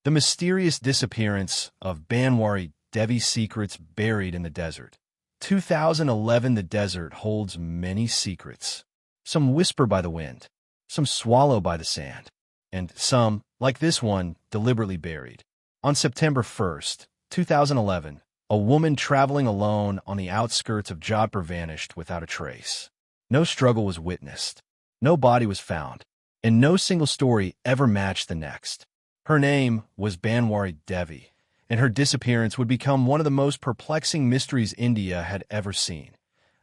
The mysterious disappearance of Bhanwari Devi, secrets buried in the desert. 2011. The desert holds many secrets. Some whisper by the wind, some swallow by the sand, and some, like this one, deliberately buried. On September 1st, 2011, a woman traveling alone on the outskirts of Jodhpur vanished without a trace. No struggle was witnessed, no body was found, and no single story ever matched the next. Her name was Bhanwari Devi, and her disappearance would become one of the most perplexing mysteries India had ever seen.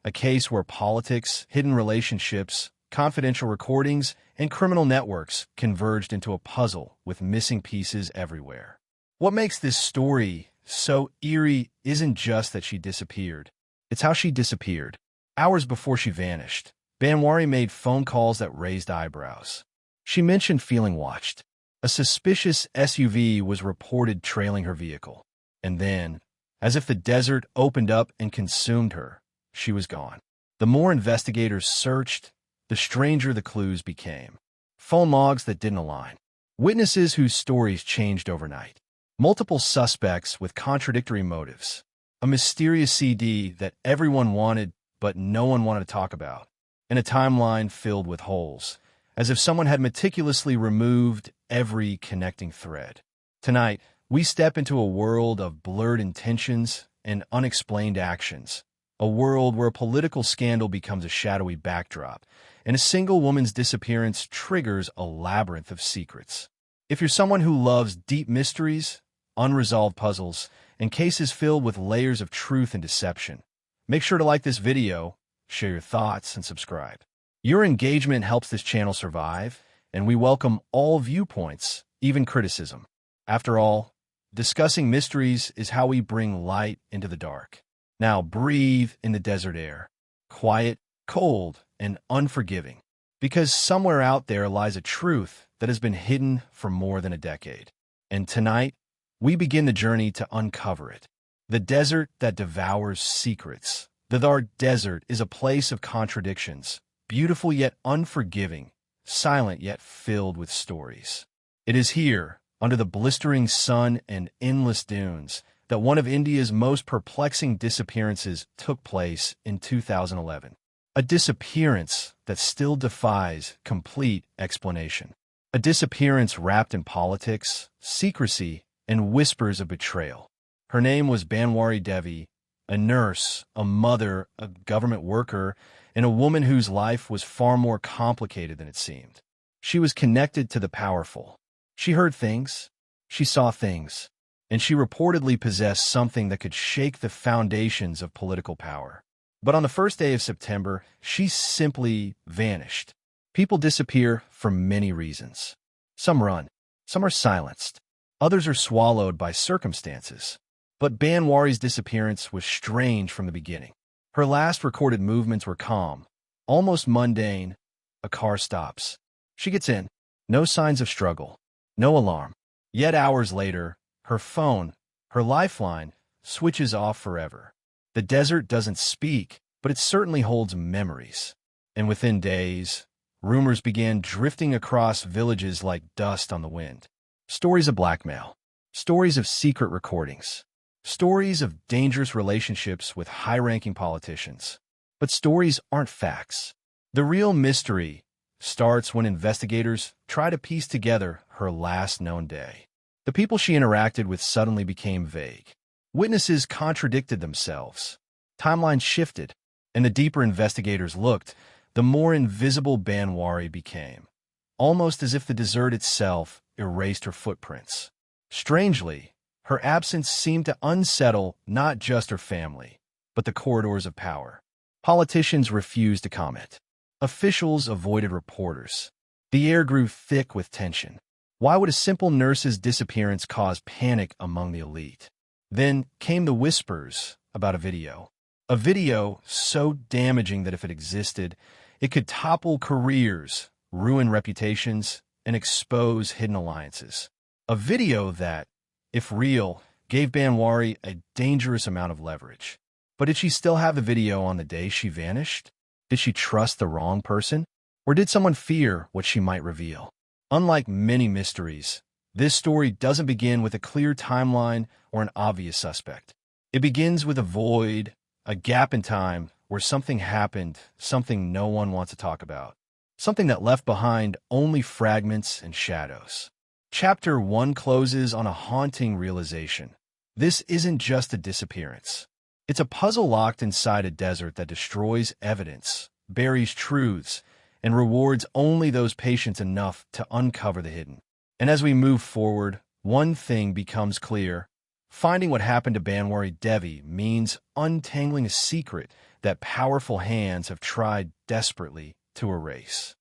A case where politics, hidden relationships, confidential recordings, and criminal networks converged into a puzzle with missing pieces everywhere. What makes this story so eerie isn't just that she disappeared. It's how she disappeared. Hours before she vanished, Bhanwari made phone calls that raised eyebrows. She mentioned feeling watched. A suspicious SUV was reported trailing her vehicle. And then, as if the desert opened up and consumed her, she was gone. The more investigators searched, the stranger the clues became. Phone logs that didn't align. Witnesses whose stories changed overnight. Multiple suspects with contradictory motives. A mysterious CD that everyone wanted but no one wanted to talk about. And a timeline filled with holes, as if someone had meticulously removed every connecting thread. Tonight, we step into a world of blurred intentions and unexplained actions. A world where a political scandal becomes a shadowy backdrop, and a single woman's disappearance triggers a labyrinth of secrets. If you're someone who loves deep mysteries, unresolved puzzles, and cases filled with layers of truth and deception, make sure to like this video, share your thoughts, and subscribe. Your engagement helps this channel survive, and we welcome all viewpoints, even criticism. After all, discussing mysteries is how we bring light into the dark. Now breathe in the desert air, quiet, cold, and unforgiving, because somewhere out there lies a truth that has been hidden for more than a decade. And tonight, we begin the journey to uncover it. The desert that devours secrets. The Thar Desert is a place of contradictions, beautiful yet unforgiving, silent yet filled with stories. It is here, under the blistering sun and endless dunes, that one of India's most perplexing disappearances took place in 2011. A disappearance that still defies complete explanation. A disappearance wrapped in politics, secrecy, and whispers of betrayal. Her name was Bhanwari Devi, a nurse, a mother, a government worker, and a woman whose life was far more complicated than it seemed. She was connected to the powerful. She heard things, she saw things, and she reportedly possessed something that could shake the foundations of political power. But on the first day of September, she simply vanished. People disappear for many reasons. Some run, some are silenced, others are swallowed by circumstances. But Bhanwari's disappearance was strange from the beginning. Her last recorded movements were calm, almost mundane. A car stops. She gets in. No signs of struggle. No alarm. Yet hours later, her phone, her lifeline, switches off forever. The desert doesn't speak, but it certainly holds memories. And within days, rumors began drifting across villages like dust on the wind. Stories of blackmail. Stories of secret recordings. Stories of dangerous relationships with high-ranking politicians. But stories aren't facts. The real mystery starts when investigators try to piece together her last known day. The people she interacted with suddenly became vague. Witnesses contradicted themselves. Timelines shifted, and the deeper investigators looked, the more invisible Bhanwari became, almost as if the desert itself erased her footprints. Strangely, her absence seemed to unsettle not just her family, but the corridors of power. Politicians refused to comment. Officials avoided reporters. The air grew thick with tension. Why would a simple nurse's disappearance cause panic among the elite? Then came the whispers about a video. A video so damaging that if it existed, it could topple careers, ruin reputations, and expose hidden alliances. A video that, if real, gave Bhanwari a dangerous amount of leverage. But did she still have the video on the day she vanished? Did she trust the wrong person? Or did someone fear what she might reveal? Unlike many mysteries, This story doesn't begin with a clear timeline or an obvious suspect. It begins with a void, a gap in time where something happened, something no one wants to talk about, something that left behind only fragments and shadows. Chapter 1 closes on a haunting realization. This isn't just a disappearance. It's a puzzle locked inside a desert that destroys evidence, buries truths, and rewards only those patient enough to uncover the hidden. And as we move forward, one thing becomes clear. Finding what happened to Bhanwari Devi means untangling a secret that powerful hands have tried desperately to erase.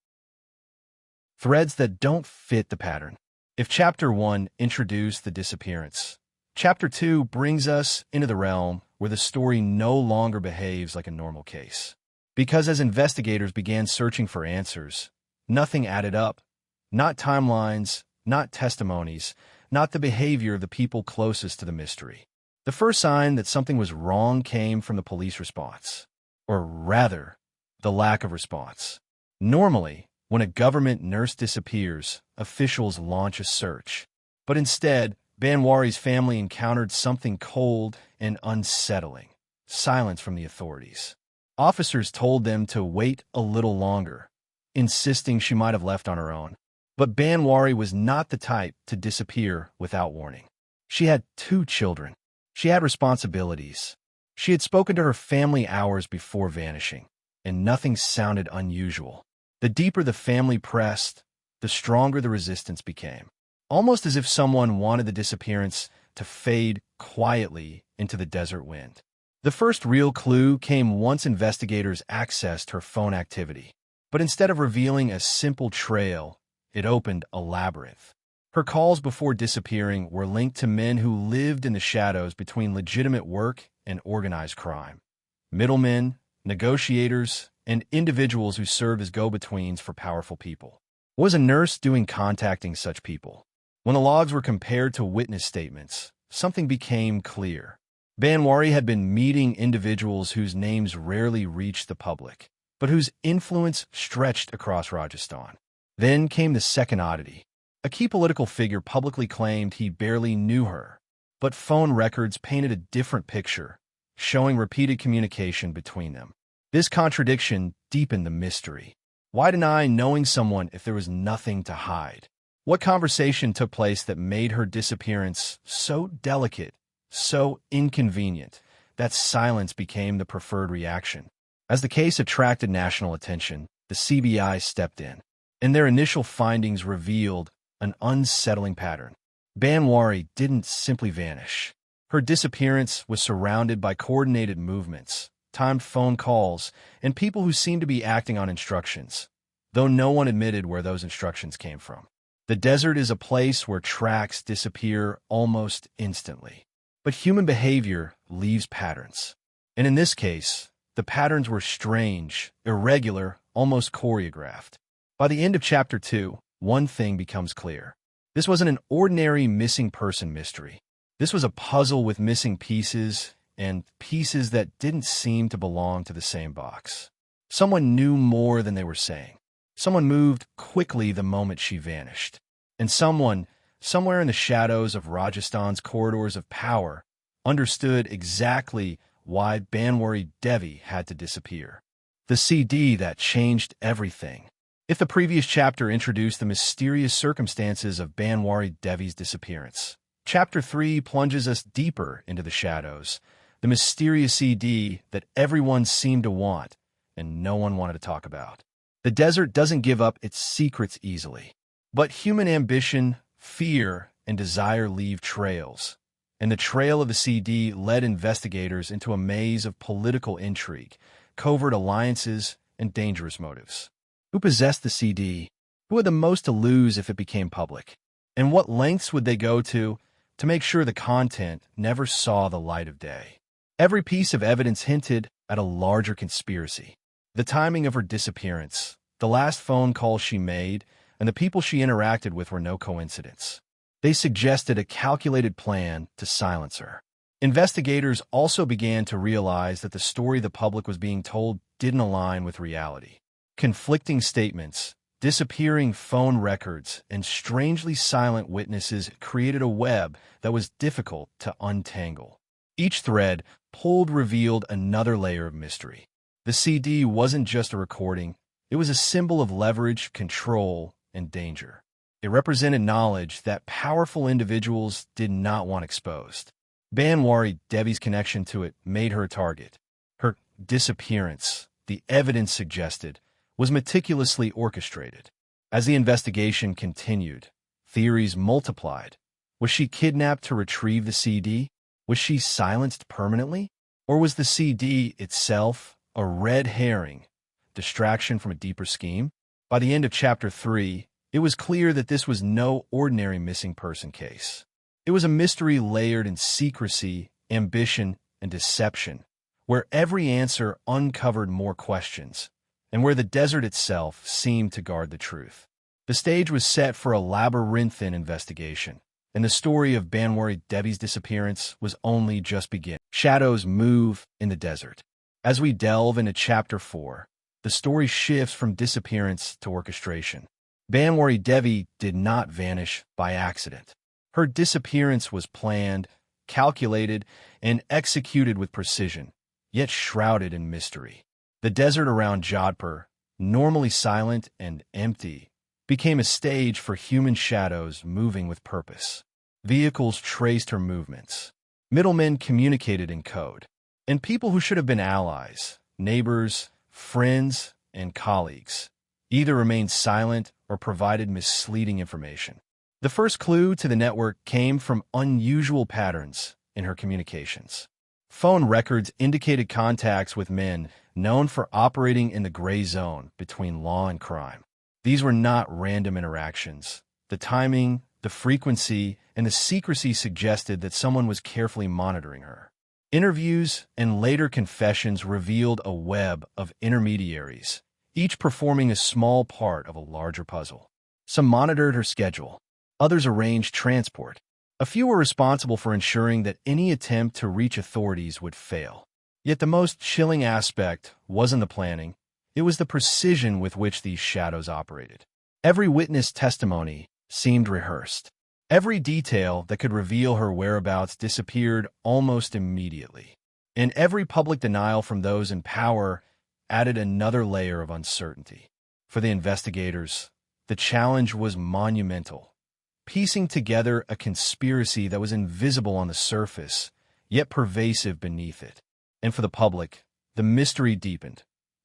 Threads that don't fit the pattern. If Chapter 1 introduced the disappearance, Chapter 2 brings us into the realm where the story no longer behaves like a normal case. Because as investigators began searching for answers, nothing added up. Not timelines, not testimonies, not the behavior of the people closest to the mystery. The first sign that something was wrong came from the police response, or rather, the lack of response. Normally, when a government nurse disappears, officials launch a search. But instead, Bhanwari's family encountered something cold and unsettling: silence from the authorities. Officers told them to wait a little longer, insisting she might have left on her own. But Bhanwari was not the type to disappear without warning. She had 2 children. She had responsibilities. She had spoken to her family hours before vanishing, and nothing sounded unusual. The deeper the family pressed, the stronger the resistance became, almost as if someone wanted the disappearance to fade quietly into the desert wind. The first real clue came once investigators accessed her phone activity. But instead of revealing a simple trail, it opened a labyrinth. Her calls before disappearing were linked to men who lived in the shadows between legitimate work and organized crime. Middlemen, negotiators, and individuals who served as go-betweens for powerful people. What was a nurse doing contacting such people? When the logs were compared to witness statements, something became clear. Bhanwari had been meeting individuals whose names rarely reached the public, but whose influence stretched across Rajasthan. Then came the second oddity. A key political figure publicly claimed he barely knew her, but phone records painted a different picture, showing repeated communication between them. This contradiction deepened the mystery. Why deny knowing someone if there was nothing to hide? What conversation took place that made her disappearance so delicate, so inconvenient, that silence became the preferred reaction? As the case attracted national attention, the CBI stepped in, and their initial findings revealed an unsettling pattern. Bhanwari didn't simply vanish. Her disappearance was surrounded by coordinated movements, timed phone calls, and people who seemed to be acting on instructions, though no one admitted where those instructions came from. The desert is a place where tracks disappear almost instantly. But human behavior leaves patterns. And in this case, the patterns were strange, irregular, almost choreographed. By the end of Chapter 2, one thing becomes clear. This wasn't an ordinary missing person mystery. This was a puzzle with missing pieces, and pieces that didn't seem to belong to the same box. Someone knew more than they were saying. Someone moved quickly the moment she vanished. And someone, somewhere in the shadows of Rajasthan's corridors of power, understood exactly why Bhanwari Devi had to disappear. The CD that changed everything. If the previous chapter introduced the mysterious circumstances of Bhanwari Devi's disappearance, Chapter 3 plunges us deeper into the shadows, the mysterious CD that everyone seemed to want and no one wanted to talk about. The desert doesn't give up its secrets easily, but human ambition, fear, and desire leave trails, and the trail of the CD led investigators into a maze of political intrigue, covert alliances, and dangerous motives. Who possessed the CD? Who had the most to lose if it became public? And what lengths would they go to make sure the content never saw the light of day? Every piece of evidence hinted at a larger conspiracy. The timing of her disappearance, the last phone call she made, and the people she interacted with were no coincidence. They suggested a calculated plan to silence her. Investigators also began to realize that the story the public was being told didn't align with reality. Conflicting statements, Disappearing phone records and strangely silent witnesses created a web that was difficult to untangle. Each thread pulled revealed another layer of mystery. The CD wasn't just a recording, it was a symbol of leverage, control, and danger. It represented knowledge that powerful individuals did not want exposed. Bhanwari Devi's connection to it made her a target. Her disappearance, the evidence suggested, was meticulously orchestrated. As the investigation continued, theories multiplied. Was she kidnapped to retrieve the CD? Was she silenced permanently? Or was the CD itself a red herring, distraction from a deeper scheme? By the end of Chapter 3, it was clear that this was no ordinary missing person case. It was a mystery layered in secrecy, ambition, and deception, where every answer uncovered more questions, and where the desert itself seemed to guard the truth. The stage was set for a labyrinthine investigation, and the story of Bhanwari Devi's disappearance was only just beginning. Shadows move in the desert. As we delve into Chapter 4, the story shifts from disappearance to orchestration. Bhanwari Devi did not vanish by accident. Her disappearance was planned, calculated, and executed with precision, yet shrouded in mystery. The desert around Jodhpur, normally silent and empty, became a stage for human shadows moving with purpose. Vehicles traced her movements. Middlemen communicated in code. And people who should have been allies, neighbors, friends, and colleagues, either remained silent or provided misleading information. The first clue to the network came from unusual patterns in her communications. Phone records indicated contacts with men known for operating in the gray zone between law and crime. These were not random interactions. The timing, the frequency, and the secrecy suggested that someone was carefully monitoring her. Interviews and later confessions revealed a web of intermediaries, each performing a small part of a larger puzzle. Some monitored her schedule. Others arranged transport. A few were responsible for ensuring that any attempt to reach authorities would fail. Yet the most chilling aspect wasn't the planning. It was the precision with which these shadows operated. Every witness testimony seemed rehearsed. Every detail that could reveal her whereabouts disappeared almost immediately. And every public denial from those in power added another layer of uncertainty. For the investigators, the challenge was monumental. Piecing together a conspiracy that was invisible on the surface, yet pervasive beneath it. And for the public, the mystery deepened.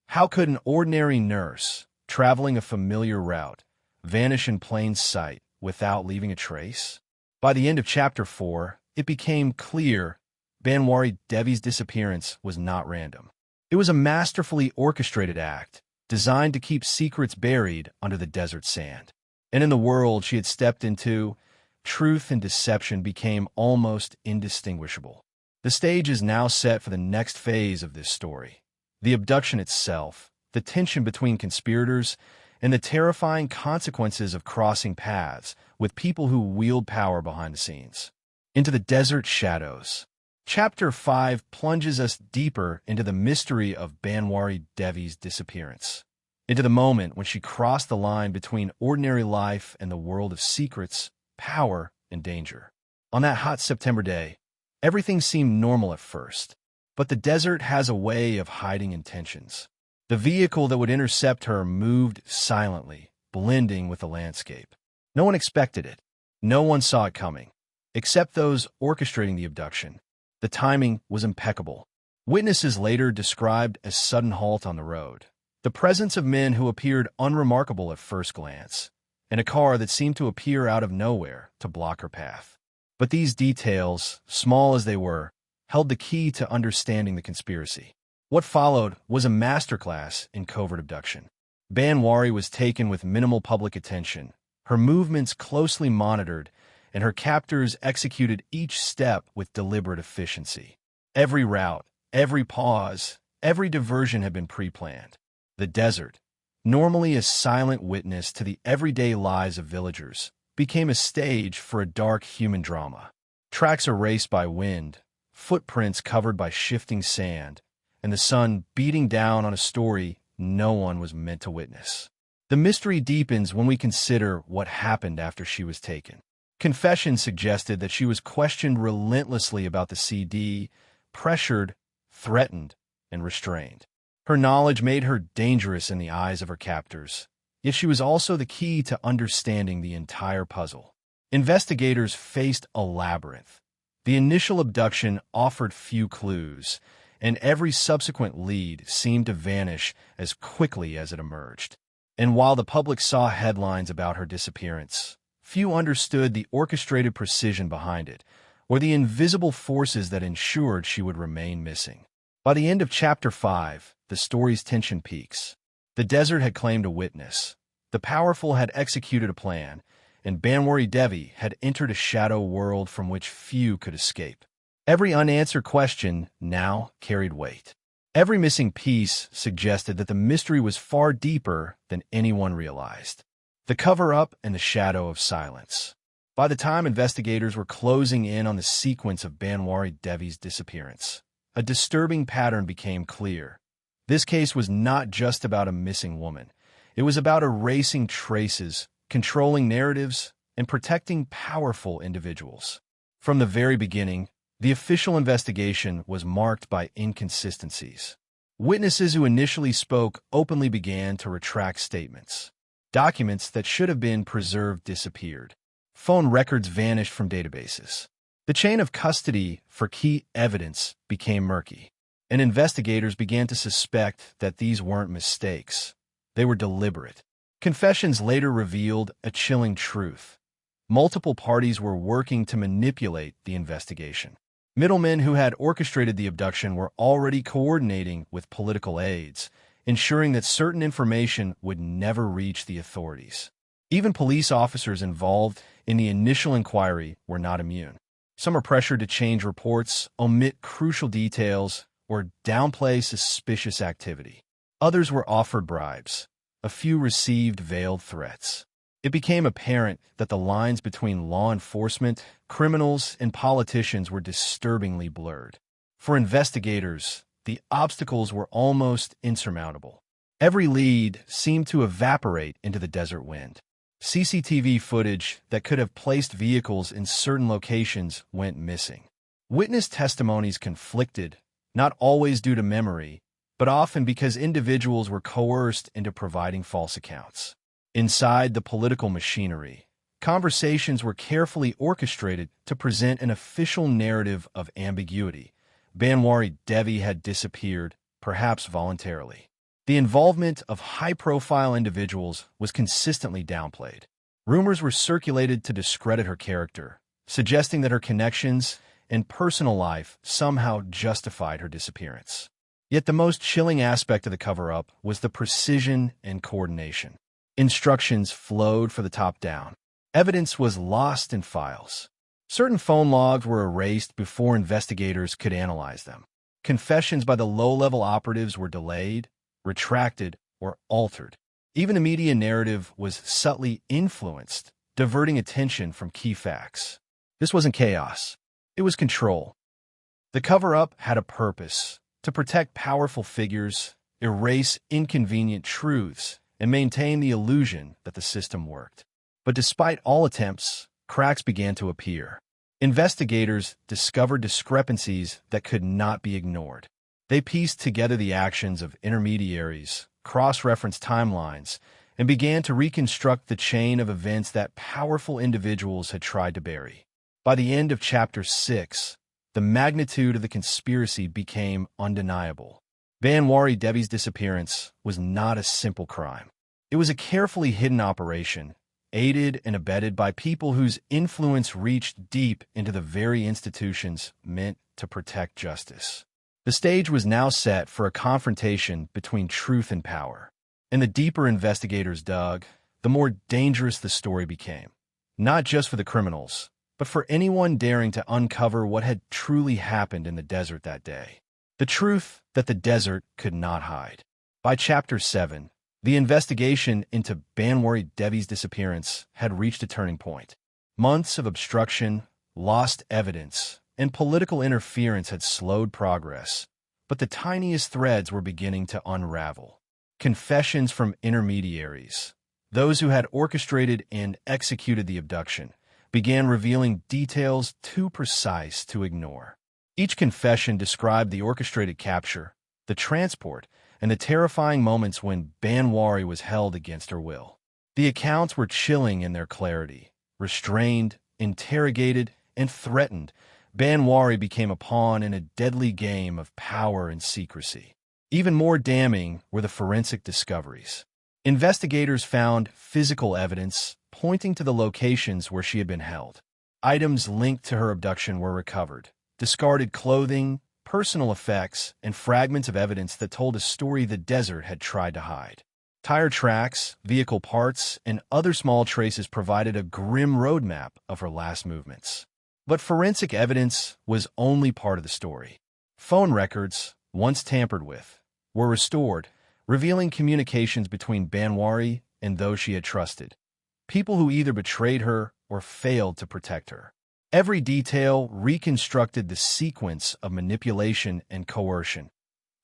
How could an ordinary nurse, traveling a familiar route, vanish in plain sight without leaving a trace? By the end of Chapter 4, it became clear Bhanwari Devi's disappearance was not random. It was a masterfully orchestrated act, designed to keep secrets buried under the desert sand. And in the world she had stepped into, truth and deception became almost indistinguishable. The stage is now set for the next phase of this story. The abduction itself, the tension between conspirators, and the terrifying consequences of crossing paths with people who wield power behind the scenes. Into the desert shadows. Chapter 5 plunges us deeper into the mystery of Bhanwari Devi's disappearance, into the moment when she crossed the line between ordinary life and the world of secrets, power, and danger. On that hot September day, everything seemed normal at first, but the desert has a way of hiding intentions. The vehicle that would intercept her moved silently, blending with the landscape. No one expected it. No one saw it coming, except those orchestrating the abduction. The timing was impeccable. Witnesses later described a sudden halt on the road, the presence of men who appeared unremarkable at first glance, and a car that seemed to appear out of nowhere to block her path. But these details, small as they were, held the key to understanding the conspiracy. What followed was a masterclass in covert abduction. Bhanwari was taken with minimal public attention, her movements closely monitored, and her captors executed each step with deliberate efficiency. Every route, every pause, every diversion had been pre-planned. The desert, normally a silent witness to the everyday lives of villagers, became a stage for a dark human drama. Tracks erased by wind, footprints covered by shifting sand, and the sun beating down on a story no one was meant to witness. The mystery deepens when we consider what happened after she was taken. Confessions suggested that she was questioned relentlessly about the CD, pressured, threatened, and restrained. Her knowledge made her dangerous in the eyes of her captors, yet she was also the key to understanding the entire puzzle. Investigators faced a labyrinth. The initial abduction offered few clues, and every subsequent lead seemed to vanish as quickly as it emerged. And while the public saw headlines about her disappearance, few understood the orchestrated precision behind it, or the invisible forces that ensured she would remain missing. By the end of Chapter 5, the story's tension peaks. The desert had claimed a witness, the powerful had executed a plan, and Bhanwari Devi had entered a shadow world from which few could escape. Every unanswered question now carried weight. Every missing piece suggested that the mystery was far deeper than anyone realized. The cover-up and the shadow of silence. By the time investigators were closing in on the sequence of Bhanwari Devi's disappearance, a disturbing pattern became clear. This case was not just about a missing woman. It was about erasing traces, controlling narratives, and protecting powerful individuals. From the very beginning, the official investigation was marked by inconsistencies. Witnesses who initially spoke openly began to retract statements. Documents that should have been preserved disappeared. Phone records vanished from databases. The chain of custody for key evidence became murky, and investigators began to suspect that these weren't mistakes. They were deliberate. Confessions later revealed a chilling truth. Multiple parties were working to manipulate the investigation. Middlemen who had orchestrated the abduction were already coordinating with political aides, ensuring that certain information would never reach the authorities. Even police officers involved in the initial inquiry were not immune. Some are pressured to change reports, omit crucial details, or downplay suspicious activity. Others were offered bribes. A few received veiled threats. It became apparent that the lines between law enforcement, criminals, and politicians were disturbingly blurred. For investigators, the obstacles were almost insurmountable. Every lead seemed to evaporate into the desert wind. CCTV footage that could have placed vehicles in certain locations went missing. Witness testimonies conflicted, not always due to memory, but often because individuals were coerced into providing false accounts. Inside the political machinery, conversations were carefully orchestrated to present an official narrative of ambiguity. Bhanwari Devi had disappeared, perhaps voluntarily. The involvement of high-profile individuals was consistently downplayed. Rumors were circulated to discredit her character, suggesting that her connections and personal life somehow justified her disappearance. Yet the most chilling aspect of the cover-up was the precision and coordination. Instructions flowed for the top down. Evidence was lost in files. Certain phone logs were erased before investigators could analyze them. Confessions by the low-level operatives were delayed, retracted, or altered. Even the media narrative was subtly influenced, diverting attention from key facts. This wasn't chaos. It was control. The cover-up had a purpose: to protect powerful figures, erase inconvenient truths, and maintain the illusion that the system worked. But despite all attempts, cracks began to appear. Investigators discovered discrepancies that could not be ignored. They pieced together the actions of intermediaries, cross-referenced timelines, and began to reconstruct the chain of events that powerful individuals had tried to bury. By the end of Chapter 6, the magnitude of the conspiracy became undeniable. Bhanwari Devi's disappearance was not a simple crime. It was a carefully hidden operation, aided and abetted by people whose influence reached deep into the very institutions meant to protect justice. The stage was now set for a confrontation between truth and power. And the deeper investigators dug, the more dangerous the story became. Not just for the criminals, but for anyone daring to uncover what had truly happened in the desert that day. The truth that the desert could not hide. By Chapter 7, the investigation into Bhanwari Devi's disappearance had reached a turning point. Months of obstruction, lost evidence, and political interference had slowed progress, but the tiniest threads were beginning to unravel. Confessions from intermediaries, those who had orchestrated and executed the abduction, began revealing details too precise to ignore. Each confession described the orchestrated capture, the transport, and the terrifying moments when Bhanwari was held against her will. The accounts were chilling in their clarity. Restrained, interrogated, and threatened, Bhanwari became a pawn in a deadly game of power and secrecy. Even more damning were the forensic discoveries. Investigators found physical evidence pointing to the locations where she had been held. Items linked to her abduction were recovered. Discarded clothing, personal effects, and fragments of evidence that told a story the desert had tried to hide. Tire tracks, vehicle parts, and other small traces provided a grim roadmap of her last movements. But forensic evidence was only part of the story. Phone records, once tampered with, were restored, revealing communications between Bhanwari and those she had trusted, people who either betrayed her or failed to protect her. Every detail reconstructed the sequence of manipulation and coercion,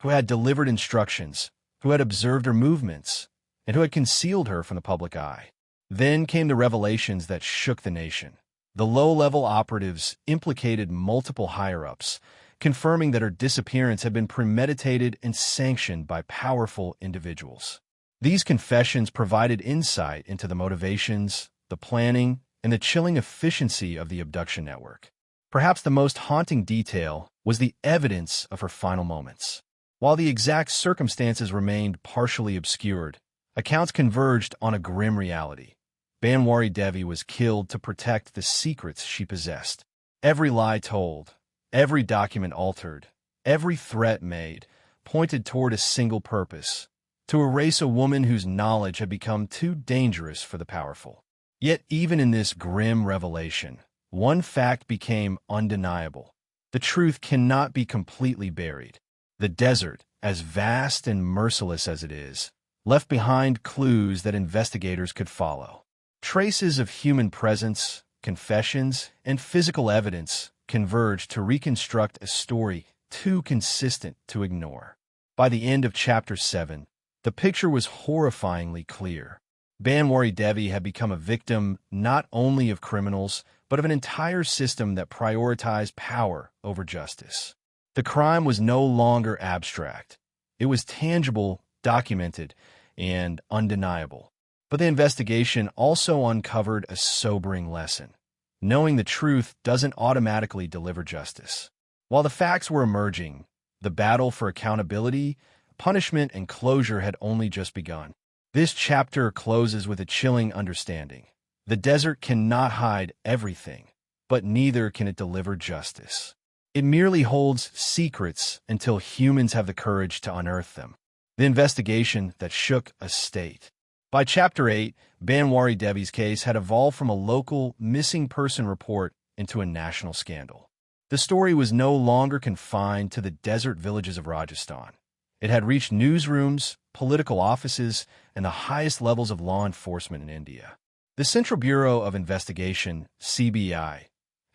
who had delivered instructions, who had observed her movements, and who had concealed her from the public eye. Then came the revelations that shook the nation. The low-level operatives implicated multiple higher-ups, confirming that her disappearance had been premeditated and sanctioned by powerful individuals. These confessions provided insight into the motivations, the planning, and the chilling efficiency of the abduction network. Perhaps the most haunting detail was the evidence of her final moments. While the exact circumstances remained partially obscured, accounts converged on a grim reality. Bhanwari Devi was killed to protect the secrets she possessed. Every lie told, every document altered, every threat made, pointed toward a single purpose: to erase a woman whose knowledge had become too dangerous for the powerful. Yet even in this grim revelation, one fact became undeniable. The truth cannot be completely buried. The desert, as vast and merciless as it is, left behind clues that investigators could follow. Traces of human presence, confessions, and physical evidence converged to reconstruct a story too consistent to ignore. By the end of Chapter 7, the picture was horrifyingly clear. Bhanwari Devi had become a victim not only of criminals, but of an entire system that prioritized power over justice. The crime was no longer abstract. It was tangible, documented, and undeniable. But the investigation also uncovered a sobering lesson. Knowing the truth doesn't automatically deliver justice. While the facts were emerging, the battle for accountability, punishment, and closure had only just begun. This chapter closes with a chilling understanding. The desert cannot hide everything, but neither can it deliver justice. It merely holds secrets until humans have the courage to unearth them. The investigation that shook a state. By Chapter 8, Bhanwari Devi's case had evolved from a local missing person report into a national scandal. The story was no longer confined to the desert villages of Rajasthan. It had reached newsrooms, political offices, and the highest levels of law enforcement in India. The Central Bureau of Investigation, CBI,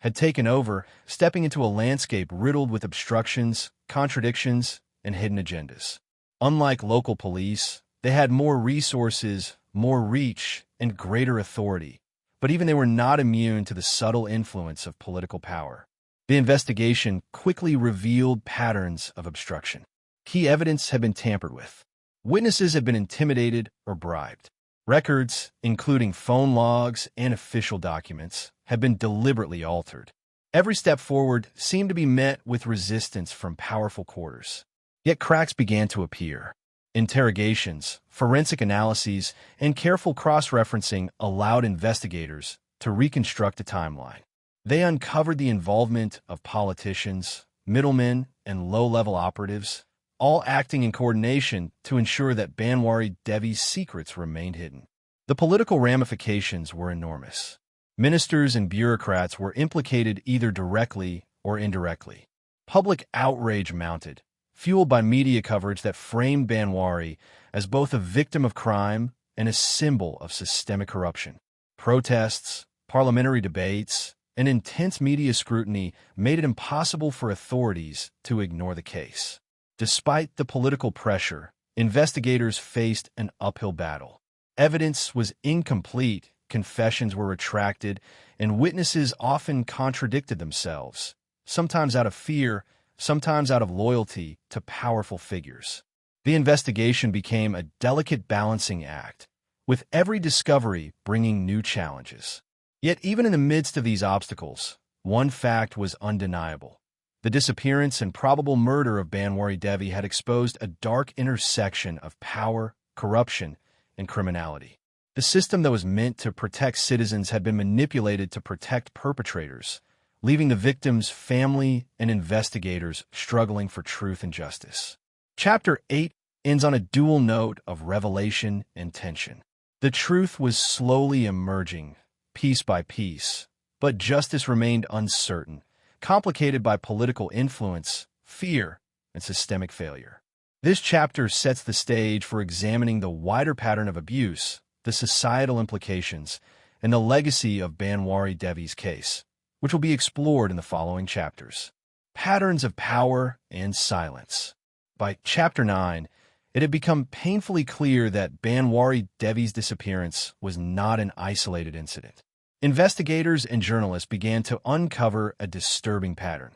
had taken over, stepping into a landscape riddled with obstructions, contradictions, and hidden agendas. Unlike local police, they had more resources, more reach, and greater authority, but even they were not immune to the subtle influence of political power. The investigation quickly revealed patterns of obstruction. Key evidence had been tampered with. Witnesses had been intimidated or bribed. Records, including phone logs and official documents, had been deliberately altered. Every step forward seemed to be met with resistance from powerful quarters. Yet cracks began to appear. Interrogations, forensic analyses, and careful cross-referencing allowed investigators to reconstruct a timeline. They uncovered the involvement of politicians, middlemen, and low-level operatives, all acting in coordination to ensure that Bhanwari Devi's secrets remained hidden. The political ramifications were enormous. Ministers and bureaucrats were implicated either directly or indirectly. Public outrage mounted, fueled by media coverage that framed Bhanwari as both a victim of crime and a symbol of systemic corruption. Protests, parliamentary debates, and intense media scrutiny made it impossible for authorities to ignore the case. Despite the political pressure, investigators faced an uphill battle. Evidence was incomplete, confessions were retracted, and witnesses often contradicted themselves, sometimes out of fear, sometimes out of loyalty to powerful figures. The investigation became a delicate balancing act, with every discovery bringing new challenges. Yet even in the midst of these obstacles, one fact was undeniable. The disappearance and probable murder of Bhanwari Devi had exposed a dark intersection of power, corruption, and criminality. The system that was meant to protect citizens had been manipulated to protect perpetrators, leaving the victim's family and investigators struggling for truth and justice. Chapter 8 ends on a dual note of revelation and tension. The truth was slowly emerging, piece by piece, but justice remained uncertain, complicated by political influence, fear, and systemic failure. This chapter sets the stage for examining the wider pattern of abuse, the societal implications, and the legacy of Bhanwari Devi's case, which will be explored in the following chapters. Patterns of Power and Silence. By Chapter 9, it had become painfully clear that Bhanwari Devi's disappearance was not an isolated incident. Investigators and journalists began to uncover a disturbing pattern,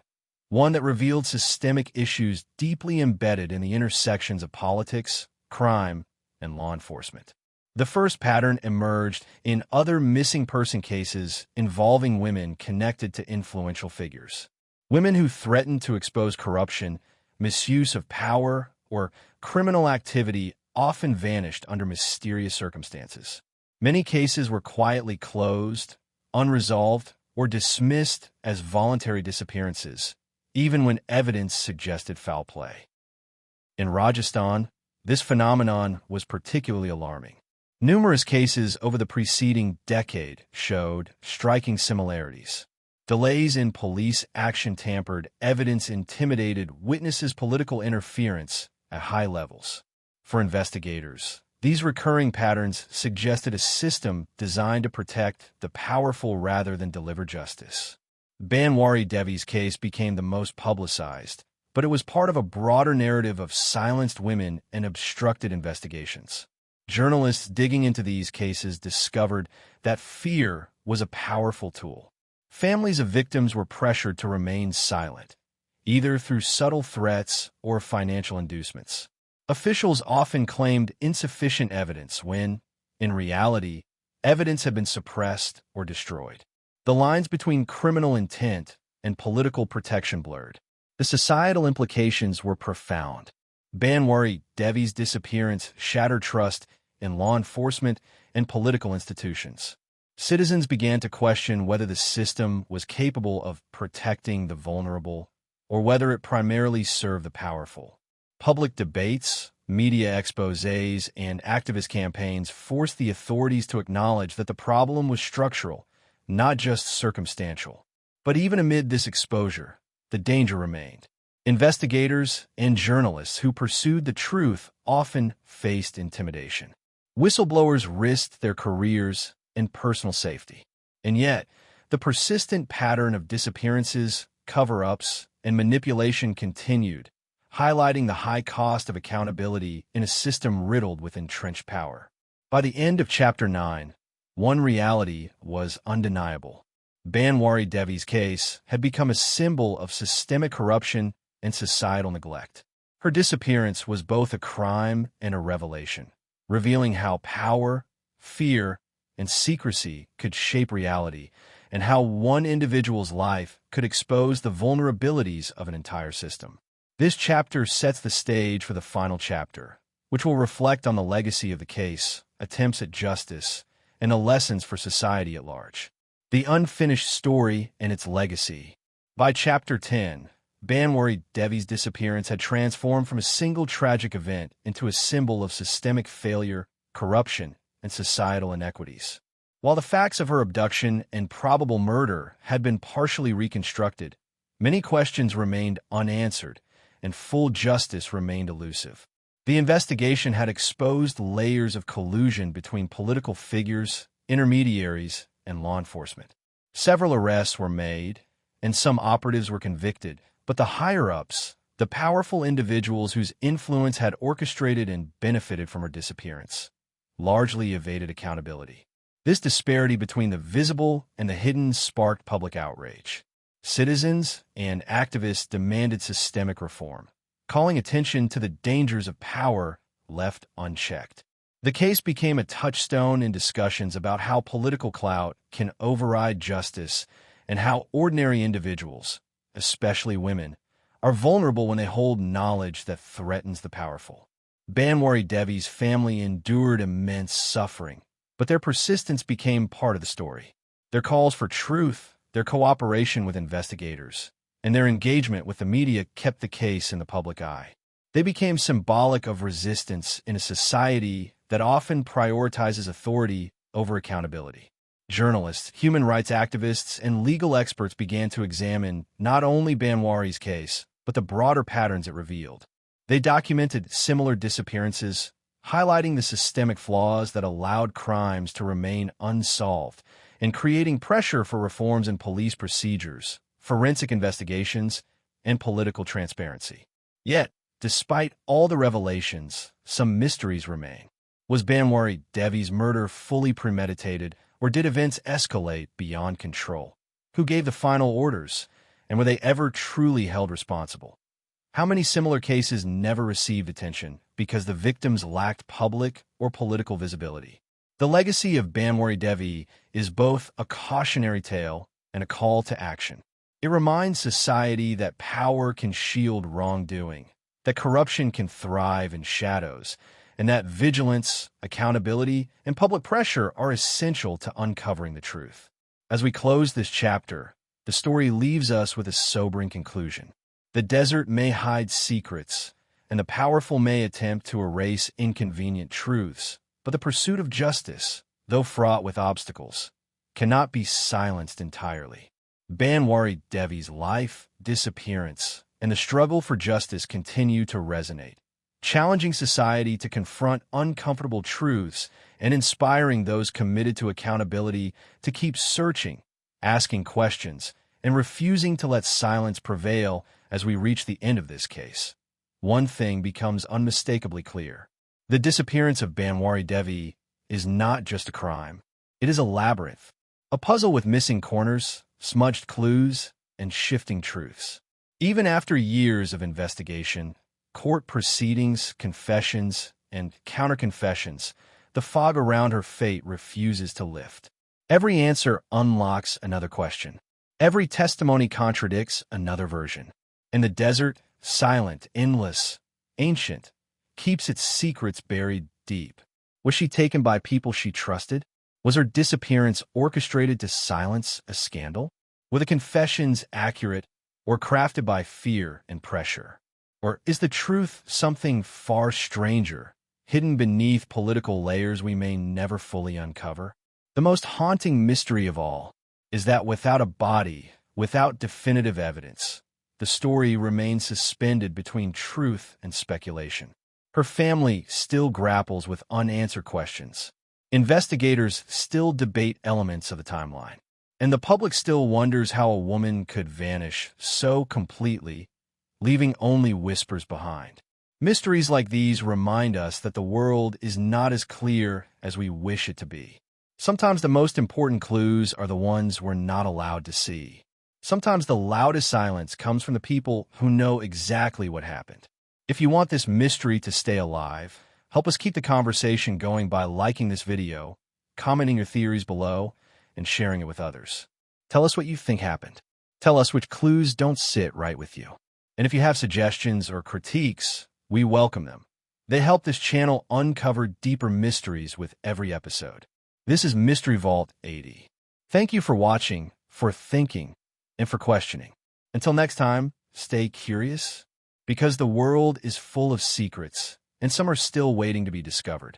one that revealed systemic issues deeply embedded in the intersections of politics, crime, and law enforcement. The first pattern emerged in other missing person cases involving women connected to influential figures. Women who threatened to expose corruption, misuse of power, or criminal activity often vanished under mysterious circumstances. Many cases were quietly closed, unresolved, or dismissed as voluntary disappearances, even when evidence suggested foul play. In Rajasthan, this phenomenon was particularly alarming. Numerous cases over the preceding decade showed striking similarities. Delays in police action tampered evidence, intimidated witnesses, political interference at high levels. For investigators, these recurring patterns suggested a system designed to protect the powerful rather than deliver justice. Bhanwari Devi's case became the most publicized, but it was part of a broader narrative of silenced women and obstructed investigations. Journalists digging into these cases discovered that fear was a powerful tool. Families of victims were pressured to remain silent, either through subtle threats or financial inducements. Officials often claimed insufficient evidence when, in reality, evidence had been suppressed or destroyed. The lines between criminal intent and political protection blurred. The societal implications were profound. Bhanwari Devi's disappearance shattered trust in law enforcement and political institutions. Citizens began to question whether the system was capable of protecting the vulnerable or whether it primarily served the powerful. Public debates, media exposés, and activist campaigns forced the authorities to acknowledge that the problem was structural, not just circumstantial. But even amid this exposure, the danger remained. Investigators and journalists who pursued the truth often faced intimidation. Whistleblowers risked their careers and personal safety. And yet, the persistent pattern of disappearances, cover-ups, and manipulation continued, highlighting the high cost of accountability in a system riddled with entrenched power. By the end of Chapter 9, one reality was undeniable. Bhanwari Devi's case had become a symbol of systemic corruption and societal neglect. Her disappearance was both a crime and a revelation, revealing how power, fear, and secrecy could shape reality, and how one individual's life could expose the vulnerabilities of an entire system. This chapter sets the stage for the final chapter, which will reflect on the legacy of the case, attempts at justice, and the lessons for society at large. The Unfinished Story and Its Legacy. By Chapter 10, Bhanwari Devi's disappearance had transformed from a single tragic event into a symbol of systemic failure, corruption, and societal inequities. While the facts of her abduction and probable murder had been partially reconstructed, many questions remained unanswered, and full justice remained elusive. The investigation had exposed layers of collusion between political figures, intermediaries, and law enforcement. Several arrests were made, and some operatives were convicted, but the higher-ups, the powerful individuals whose influence had orchestrated and benefited from her disappearance, largely evaded accountability. This disparity between the visible and the hidden sparked public outrage. Citizens and activists demanded systemic reform, calling attention to the dangers of power left unchecked. The case became a touchstone in discussions about how political clout can override justice and how ordinary individuals, especially women, are vulnerable when they hold knowledge that threatens the powerful. Bhanwari Devi's family endured immense suffering, but their persistence became part of the story. Their calls for truth, their cooperation with investigators, and their engagement with the media kept the case in the public eye. They became symbolic of resistance in a society that often prioritizes authority over accountability. Journalists, human rights activists, and legal experts began to examine not only Bhanwari's case, but the broader patterns it revealed. They documented similar disappearances, highlighting the systemic flaws that allowed crimes to remain unsolved and creating pressure for reforms in police procedures, forensic investigations, and political transparency. Yet, despite all the revelations, some mysteries remain. Was Bhanwari Devi's murder fully premeditated, or did events escalate beyond control? Who gave the final orders, and were they ever truly held responsible? How many similar cases never received attention because the victims lacked public or political visibility? The legacy of Bhanwari Devi is both a cautionary tale and a call to action. It reminds society that power can shield wrongdoing, that corruption can thrive in shadows, and that vigilance, accountability, and public pressure are essential to uncovering the truth. As we close this chapter, the story leaves us with a sobering conclusion. The desert may hide secrets, and the powerful may attempt to erase inconvenient truths, but the pursuit of justice, though fraught with obstacles, cannot be silenced entirely. Bhanwari Devi's life, disappearance, and the struggle for justice continue to resonate, challenging society to confront uncomfortable truths and inspiring those committed to accountability to keep searching, asking questions, and refusing to let silence prevail as we reach the end of this case. One thing becomes unmistakably clear. The disappearance of Bhanwari Devi is not just a crime. It is a labyrinth, a puzzle with missing corners, smudged clues, and shifting truths. Even after years of investigation, court proceedings, confessions, and counter-confessions, the fog around her fate refuses to lift. Every answer unlocks another question. Every testimony contradicts another version. And the desert, silent, endless, ancient, keeps its secrets buried deep. Was she taken by people she trusted? Was her disappearance orchestrated to silence a scandal? Were the confessions accurate or crafted by fear and pressure? Or is the truth something far stranger, hidden beneath political layers we may never fully uncover? The most haunting mystery of all is that without a body, without definitive evidence, the story remains suspended between truth and speculation. Her family still grapples with unanswered questions. Investigators still debate elements of the timeline. And the public still wonders how a woman could vanish so completely, leaving only whispers behind. Mysteries like these remind us that the world is not as clear as we wish it to be. Sometimes the most important clues are the ones we're not allowed to see. Sometimes the loudest silence comes from the people who know exactly what happened. If you want this mystery to stay alive, help us keep the conversation going by liking this video, commenting your theories below, and sharing it with others. Tell us what you think happened. Tell us which clues don't sit right with you. And if you have suggestions or critiques, we welcome them. They help this channel uncover deeper mysteries with every episode. This is Mystery Vault 80. Thank you for watching, for thinking, and for questioning. Until next time, stay curious, because the world is full of secrets, and some are still waiting to be discovered.